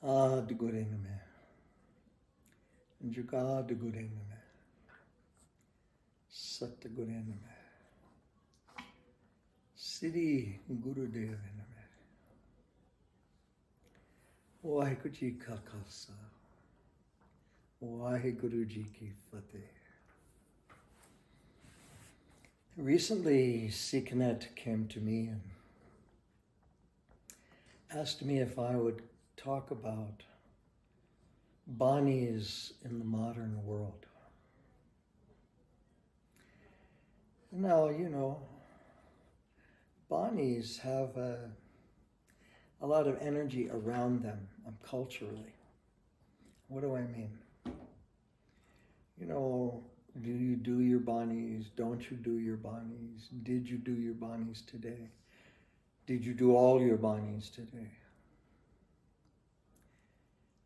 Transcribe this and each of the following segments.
Ad Gurename, Jugad Gurename, Sat Gurename, Siddhi Gurudevaname, Waheguru Ji Ka Khalsa, Waheguru Ji Ki Fateh. Recently, Sikhanet came to me and asked me if I would talk about Banis in the modern world. Now, Banis have a lot of energy around them culturally. What do I mean? Do you do your Banis? Don't you do your Banis? Did you do your Banis today? Did you do all your Banis today?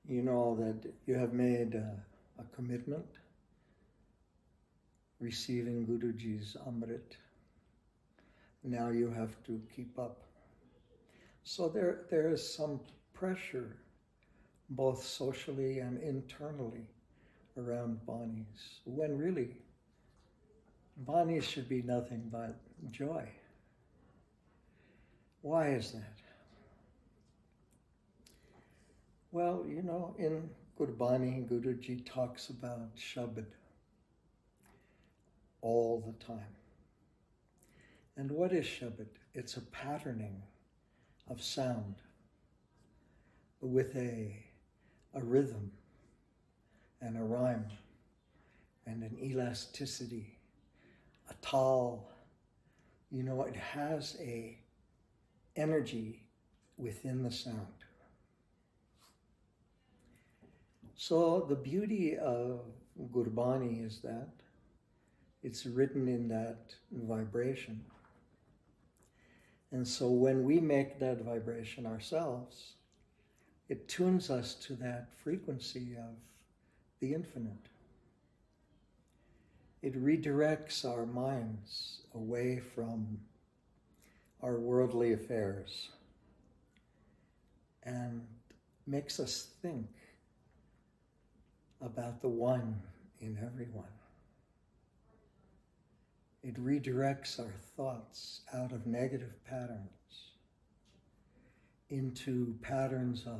You know that you have made a commitment receiving Guruji's Amrit. Now you have to keep up. So there is some pressure, both socially and internally, around Banis, when really Banis should be nothing but joy. Why is that? Well, in Gurbani, Guruji talks about Shabad all the time. And what is Shabad? It's a patterning of sound with a rhythm and a rhyme and an elasticity, a tal. It has a energy within the sound. So the beauty of Gurbani is that it's written in that vibration. And so when we make that vibration ourselves, it tunes us to that frequency of the infinite. It redirects our minds away from our worldly affairs and makes us think about the one in everyone. It redirects our thoughts out of negative patterns into patterns of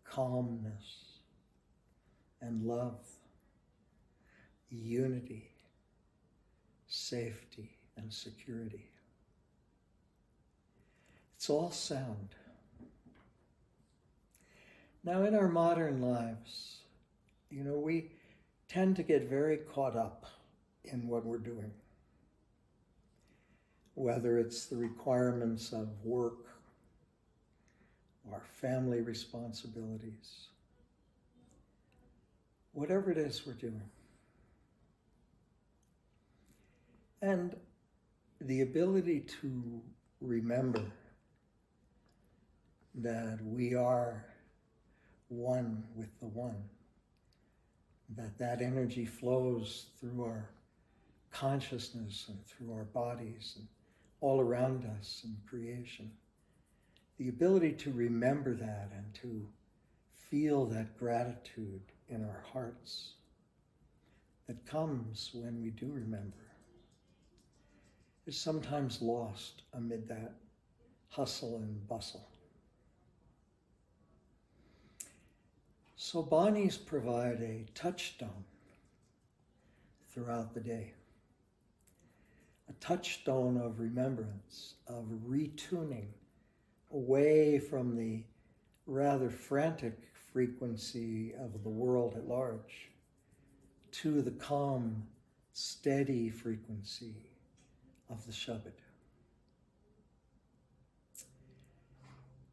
calmness and love, unity, safety, and security. It's all sound. Now, in our modern lives, we tend to get very caught up in what we're doing, whether it's the requirements of work or family responsibilities, whatever it is we're doing. And the ability to remember that we are one with the one, that energy flows through our consciousness and through our bodies and all around us in creation. The ability to remember that and to feel that gratitude in our hearts that comes when we do remember is sometimes lost amid that hustle and bustle. So Banis provide a touchstone throughout the day, a touchstone of remembrance, of retuning away from the rather frantic frequency of the world at large to the calm, steady frequency of the Shabad.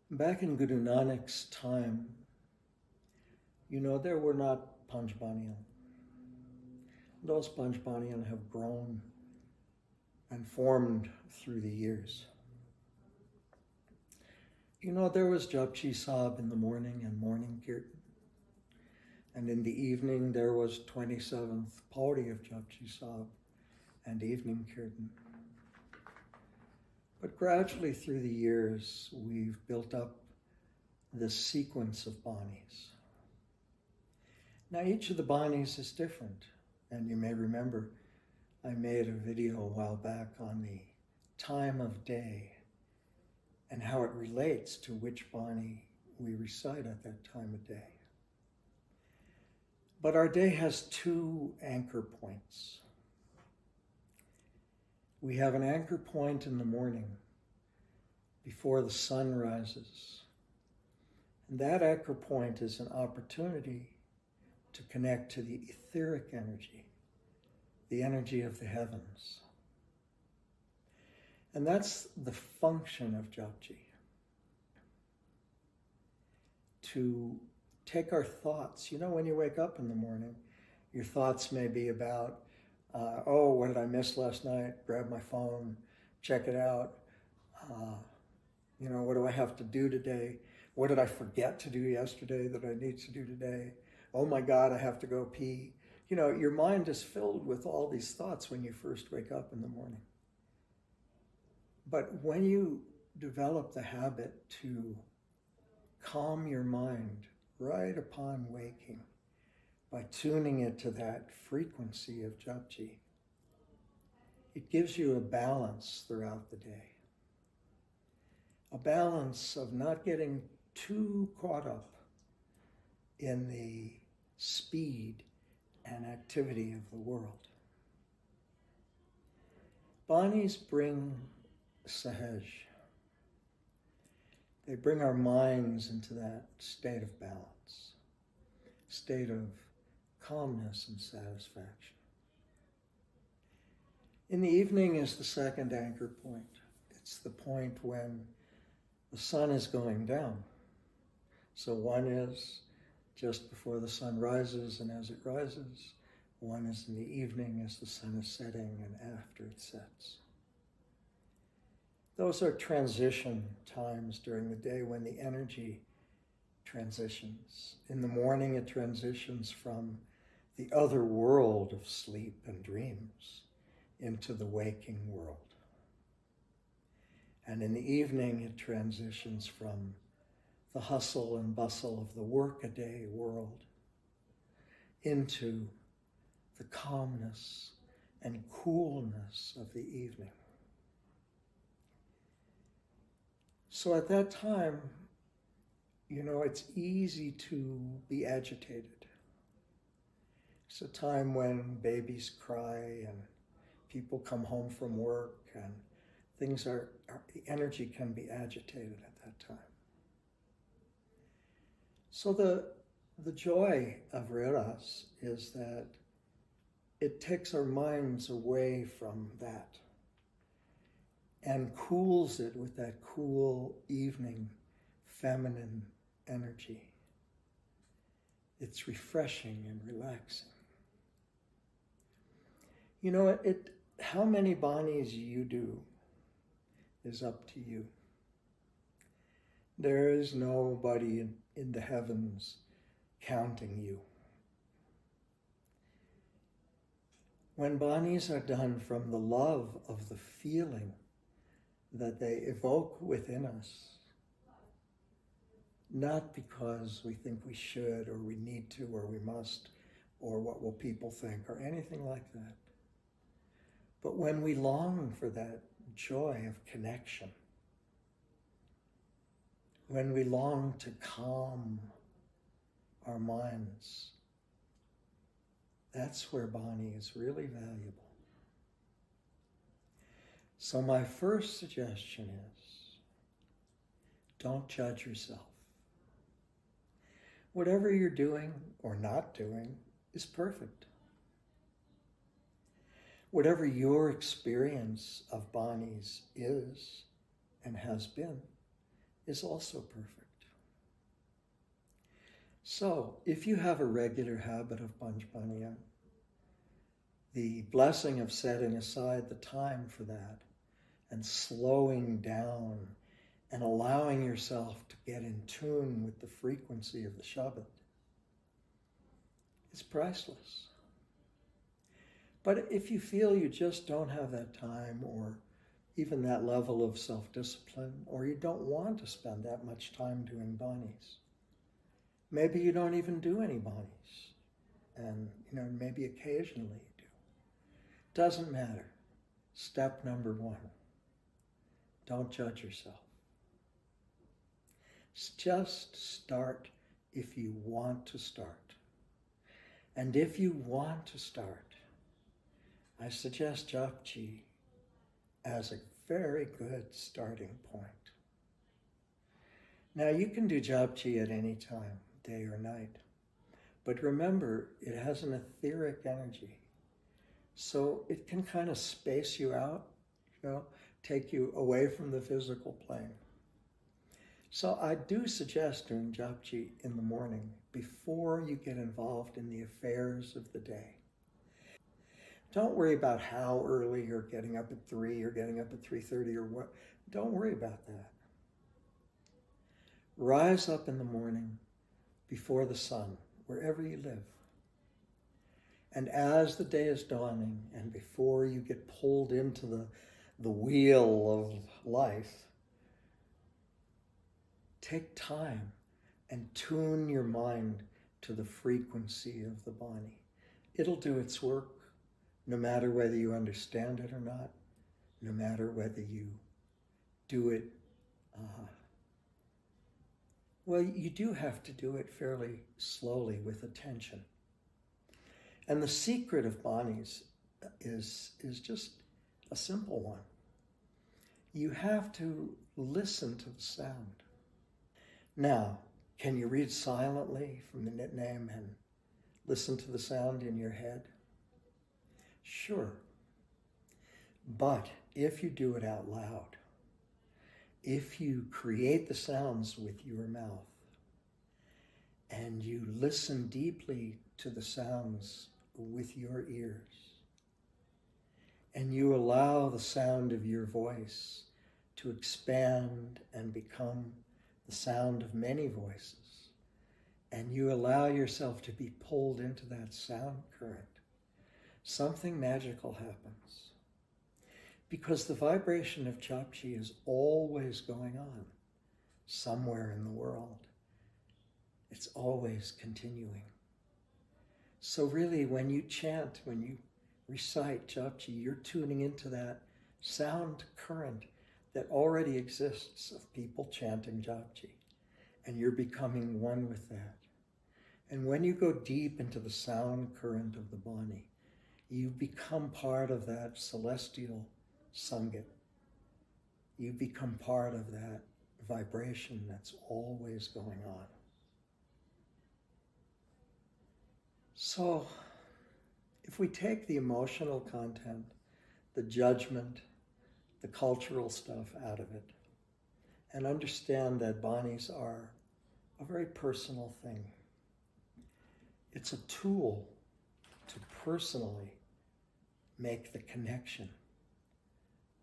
Back in Guru Nanak's time, there were not Panchbaniyan. Those Panchbaniyan have grown and formed through the years. There was Japji Sahib in the morning and morning Kirtan. And in the evening, there was 27th Pauri of Japji Sahib and evening Kirtan. But gradually through the years, we've built up this sequence of Banis. Now each of the Banis is different, and you may remember I made a video a while back on the time of day and how it relates to which Bani we recite at that time of day. But our day has two anchor points. We have an anchor point in the morning before the sun rises. And that anchor point is an opportunity to connect to the etheric energy, the energy of the heavens. And that's the function of Japji. To take our thoughts, when you wake up in the morning, your thoughts may be about, what did I miss last night? Grab my phone, check it out. What do I have to do today? What did I forget to do yesterday that I need to do today? Oh my God, I have to go pee. Your mind is filled with all these thoughts when you first wake up in the morning. But when you develop the habit to calm your mind right upon waking by tuning it to that frequency of Japji, it gives you a balance throughout the day. A balance of not getting too caught up in the speed and activity of the world. Banis bring Sahaj. They bring our minds into that state of balance, state of calmness and satisfaction. In the evening is the second anchor point. It's the point when the sun is going down. So one is just before the sun rises and as it rises. One is in the evening as the sun is setting and after it sets. Those are transition times during the day when the energy transitions. In the morning, it transitions from the other world of sleep and dreams into the waking world. And in the evening, it transitions from the hustle and bustle of the workaday world into the calmness and coolness of the evening. So at that time, it's easy to be agitated. It's a time when babies cry and people come home from work and the energy can be agitated at that time. So the joy of Riras is that it takes our minds away from that and cools it with that cool evening feminine energy. It's refreshing and relaxing. How many Banis you do is up to you. There is nobody in the heavens counting you. When Banis are done from the love of the feeling that they evoke within us, not because we think we should or we need to or we must or what will people think or anything like that, but when we long for that joy of connection, when we long to calm our minds, that's where Bani is really valuable. So my first suggestion is, don't judge yourself. Whatever you're doing or not doing is perfect. Whatever your experience of Banis is and has been is also perfect. So, if you have a regular habit of Panchpaniya, the blessing of setting aside the time for that and slowing down and allowing yourself to get in tune with the frequency of the Shabad is priceless. But if you feel you just don't have that time, or even that level of self-discipline, or you don't want to spend that much time doing Banis. Maybe you don't even do any Banis, and maybe occasionally you do. Doesn't matter. Step number 1, don't judge yourself. Just start if you want to start. And if you want to start, I suggest Japji as a very good starting point. Now you can do Japji at any time, day or night. But remember, it has an etheric energy. So it can kind of space you out, take you away from the physical plane. So I do suggest doing Japji in the morning before you get involved in the affairs of the day. Don't worry about how early you're getting up at 3 or getting up at 3:30 or what. Don't worry about that. Rise up in the morning before the sun, wherever you live. And as the day is dawning and before you get pulled into the wheel of life, take time and tune your mind to the frequency of the Bani. It'll do its work no matter whether you understand it or not, no matter whether you do it. Well, you do have to do it fairly slowly with attention. And the secret of Banis is just a simple one. You have to listen to the sound. Now, can you read silently from the name and listen to the sound in your head? Sure. But if you do it out loud, if you create the sounds with your mouth and you listen deeply to the sounds with your ears, and you allow the sound of your voice to expand and become the sound of many voices, and you allow yourself to be pulled into that sound current, something magical happens. Because the vibration of Japji is always going on somewhere in the world. It's always continuing. So really, when you chant, when you recite Japji, you're tuning into that sound current that already exists of people chanting Japji, and you're becoming one with that. And when you go deep into the sound current of the Bani, you become part of that celestial Sangit. You become part of that vibration that's always going on. So, if we take the emotional content, the judgment, the cultural stuff out of it, and understand that Banis are a very personal thing. It's a tool to personally make the connection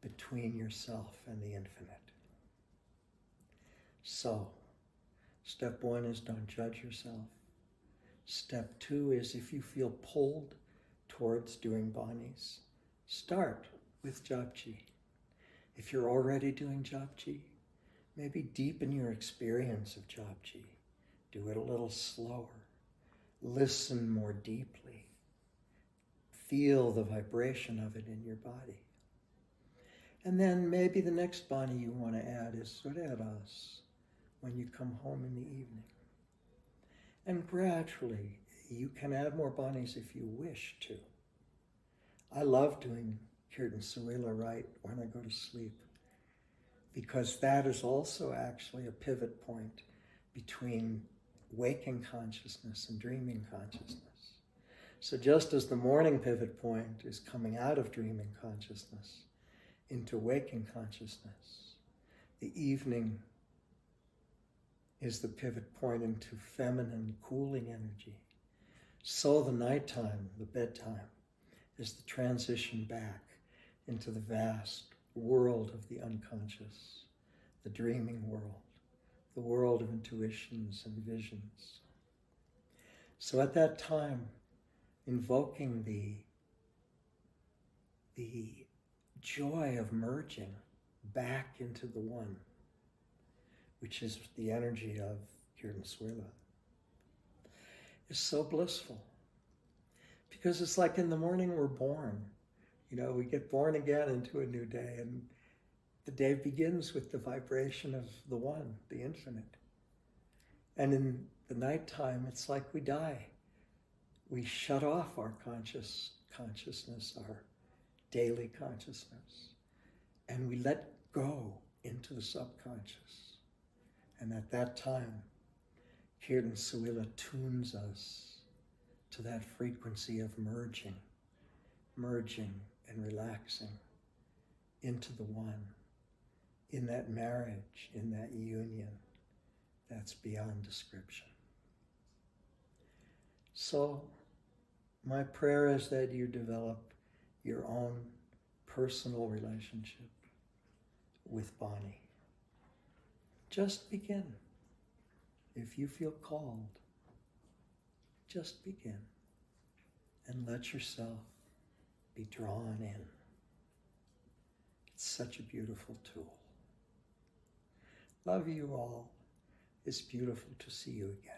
between yourself and the infinite. So, step 1 is don't judge yourself. Step 2 is if you feel pulled towards doing Banis, start with Japji. If you're already doing Japji, maybe deepen your experience of Japji. Do it a little slower. Listen more deeply. Feel the vibration of it in your body. And then maybe the next Bani you want to add is Sureras, when you come home in the evening. And gradually, you can add more Banis if you wish to. I love doing Kirtan Suila right when I go to sleep, because that is also actually a pivot point between waking consciousness and dreaming consciousness. So just as the morning pivot point is coming out of dreaming consciousness into waking consciousness, the evening is the pivot point into feminine cooling energy. So the nighttime, the bedtime, is the transition back into the vast world of the unconscious, the dreaming world, the world of intuitions and visions. So at that time, invoking the joy of merging back into the one, which is the energy of Kirtan Swila, is so blissful. Because it's like in the morning we're born. You know, we get born again into a new day, and the day begins with the vibration of the one, the infinite. And in the nighttime, it's like we die. We shut off our consciousness, our daily consciousness, and we let go into the subconscious. And at that time, Kirtan Suila tunes us to that frequency of merging and relaxing into the one, in that marriage, in that union that's beyond description. So my prayer is that you develop your own personal relationship with Bani. Just begin. If you feel called, just begin and let yourself be drawn in. It's such a beautiful tool. Love you all. It's beautiful to see you again.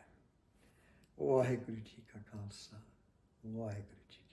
Waheguru Ji Ka Khalsa, Waheguru Ji